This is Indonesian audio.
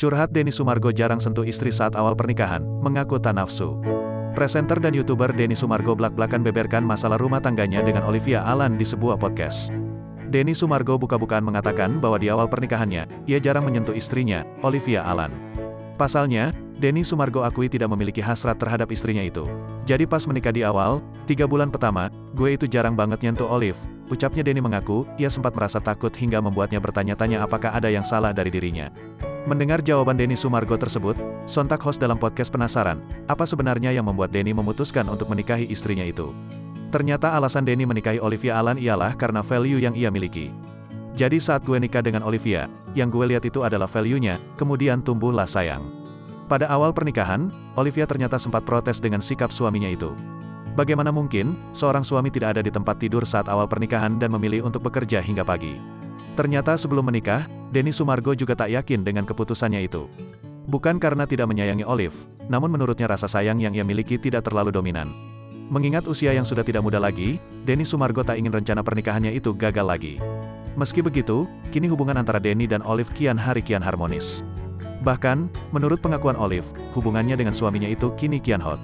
Curhat Denny Sumargo jarang sentuh istri saat awal pernikahan, mengaku tak nafsu. Presenter dan YouTuber Denny Sumargo blak-blakan beberkan masalah rumah tangganya dengan Olivia Alan di sebuah podcast. Denny Sumargo buka-bukaan mengatakan bahwa di awal pernikahannya, ia jarang menyentuh istrinya, Olivia Alan. Pasalnya, Denny Sumargo akui tidak memiliki hasrat terhadap istrinya itu. Jadi pas menikah di awal, 3 bulan pertama, gue itu jarang banget nyentuh Olive, ucapnya Denny mengaku, ia sempat merasa takut hingga membuatnya bertanya-tanya apakah ada yang salah dari dirinya. Mendengar jawaban Denny Sumargo tersebut, sontak host dalam podcast penasaran, apa sebenarnya yang membuat Denny memutuskan untuk menikahi istrinya itu. Ternyata alasan Denny menikahi Olivia Alan ialah karena value yang ia miliki. Jadi saat gue nikah dengan Olivia, yang gue lihat itu adalah value-nya, kemudian tumbuhlah sayang. Pada awal pernikahan, Olivia ternyata sempat protes dengan sikap suaminya itu. Bagaimana mungkin, seorang suami tidak ada di tempat tidur saat awal pernikahan dan memilih untuk bekerja hingga pagi. Ternyata sebelum menikah, Denny Sumargo juga tak yakin dengan keputusannya itu. Bukan karena tidak menyayangi Olive, namun menurutnya rasa sayang yang ia miliki tidak terlalu dominan. Mengingat usia yang sudah tidak muda lagi, Denny Sumargo tak ingin rencana pernikahannya itu gagal lagi. Meski begitu, kini hubungan antara Denny dan Olive kian hari kian harmonis. Bahkan, menurut pengakuan Olive, hubungannya dengan suaminya itu kini kian hot.